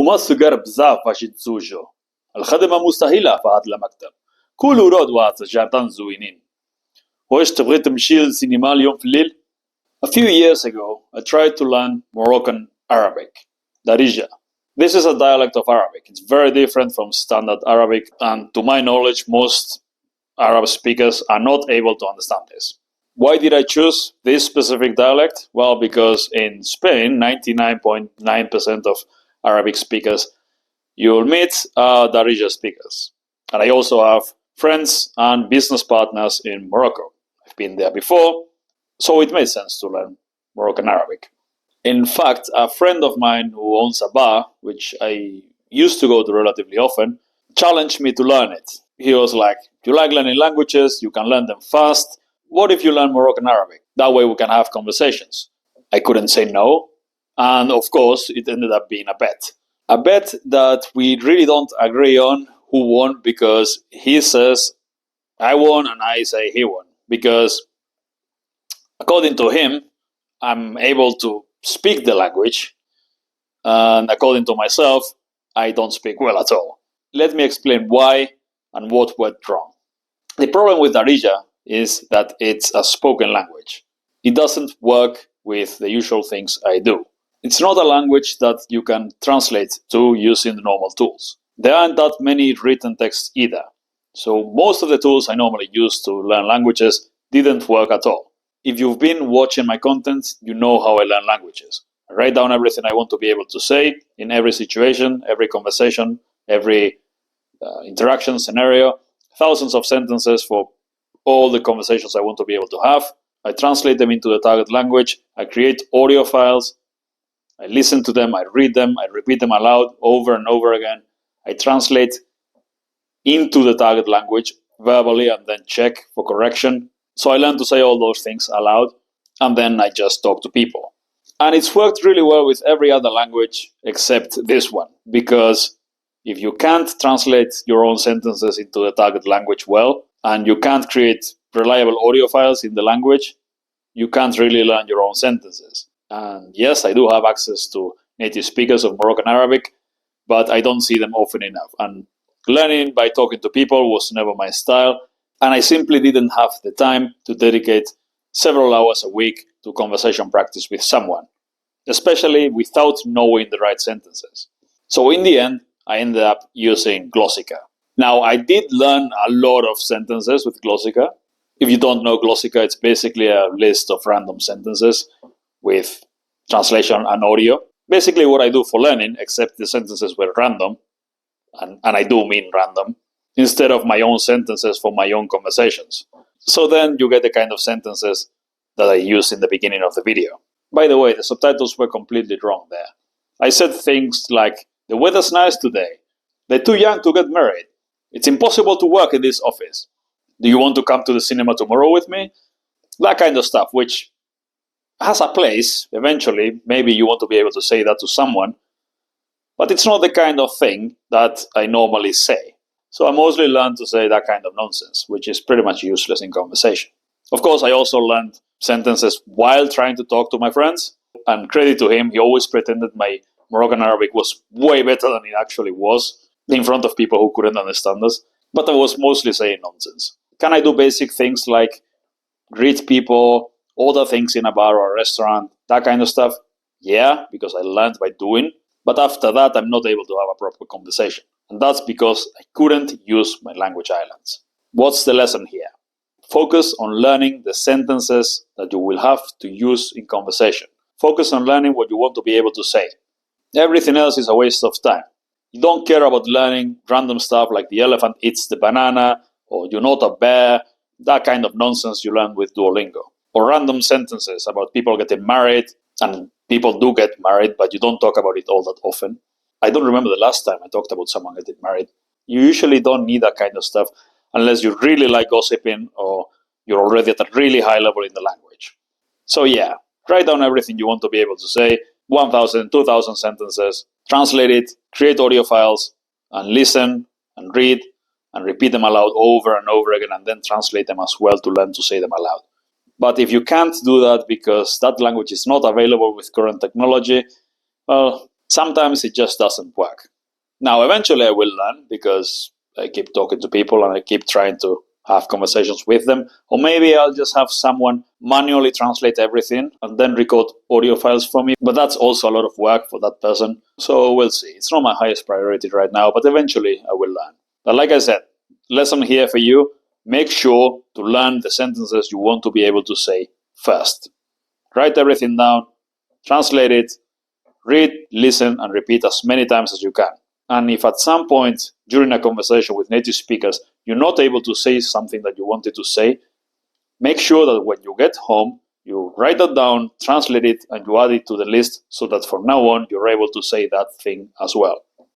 وما سجر بزاف باش يتزوجوا. الخدمة مستحيلة في هاد المكتب. كل ورود واتجارتان زوينين. واش تبغي تمشي للسينما اليوم في الليل؟ A few years ago, I tried to learn Moroccan Arabic, Darija. This is a dialect of Arabic. It's very different from standard Arabic, and to my knowledge, most Arab speakers are not able to understand this. Why did I choose this specific dialect? Well, because in Spain, 99.9% of Arabic speakers you'll meet are Darija speakers. And I also have friends and business partners in Morocco. I've been there before, so it made sense to learn Moroccan Arabic. In fact, a friend of mine who owns a bar, which I used to go to relatively often, challenged me to learn it. He was like, you like learning languages, you can learn them fast. What if you learn Moroccan Arabic? That way we can have conversations. I couldn't say no. And of course, it ended up being a bet. A bet that we really don't agree on who won, because he says I won and I say he won. Because according to him, I'm able to speak the language, and according to myself, I don't speak well at all. Let me explain why and what went wrong. The problem with Darija is that it's a spoken language. It doesn't work with the usual things I do. It's not a language that you can translate to using the normal tools. There aren't that many written texts either. So most of the tools I normally use to learn languages didn't work at all. If you've been watching my content, you know how I learn languages. I write down everything I want to be able to say in every situation, every conversation, every interaction scenario, thousands of sentences for all the conversations I want to be able to have. I translate them into the target language. I create audio files. I listen to them. I read them. I repeat them aloud over and over again. I translate into the target language verbally and then check for correction. So I learn to say all those things aloud, and then I just talk to people. And it's worked really well with every other language except this one, because if you can't translate your own sentences into the target language well, and you can't create reliable audio files in the language, you can't really learn your own sentences. And yes, I do have access to native speakers of Moroccan Arabic, but I don't see them often enough. And learning by talking to people was never my style, and I simply didn't have the time to dedicate several hours a week to conversation practice with someone, especially without knowing the right sentences. So in the end, I ended up using Glossica. Now, I did learn a lot of sentences with Glossica. If you don't know Glossica, it's basically a list of random sentences with translation and audio. Basically what I do for learning, except the sentences were random, and I do mean random, instead of my own sentences for my own conversations. So then you get the kind of sentences that I used in the beginning of the video. By the way, the subtitles were completely wrong there. I said things like, the weather's nice today. They're too young to get married. It's impossible to work in this office. Do you want to come to the cinema tomorrow with me? That kind of stuff, which has a place. Eventually, maybe you want to be able to say that to someone, but it's not the kind of thing that I normally say. So I mostly learned to say that kind of nonsense, which is pretty much useless in conversation. Of course, I also learned sentences while trying to talk to my friends, and credit to him, he always pretended my Moroccan Arabic was way better than it actually was in front of people who couldn't understand us, but I was mostly saying nonsense. Can I do basic things like greet people, order things in a bar or a restaurant, that kind of stuff? Yeah, because I learned by doing, but after that I'm not able to have a proper conversation. And that's because I couldn't use my language islands. What's the lesson here? Focus on learning the sentences that you will have to use in conversation. Focus on learning what you want to be able to say. Everything else is a waste of time. You don't care about learning random stuff like the elephant eats the banana, or you're not a bear, that kind of nonsense you learn with Duolingo. Or random sentences about people getting married, and people do get married, but you don't talk about it all that often. I don't remember the last time I talked about someone getting married. You usually don't need that kind of stuff unless you really like gossiping or you're already at a really high level in the language. So yeah, write down everything you want to be able to say, 1,000, 2,000 sentences, translate it, create audio files, and listen and read and repeat them aloud over and over again, and then translate them as well to learn to say them aloud. But if you can't do that because that language is not available with current technology, well, Sometimes it just doesn't work. Now, eventually I will learn because I keep talking to people and I keep trying to have conversations with them. Or maybe I'll just have someone manually translate everything and then record audio files for me. But that's also a lot of work for that person. So we'll see. It's not my highest priority right now, but eventually I will learn. But like I said, lesson here for you, make sure to learn the sentences you want to be able to say first. Write everything down, translate it, read, listen, and repeat as many times as you can. And if at some point during a conversation with native speakers you're not able to say something that you wanted to say, make sure that when you get home, you write that down, translate it, and you add it to the list so that from now on you're able to say that thing as well.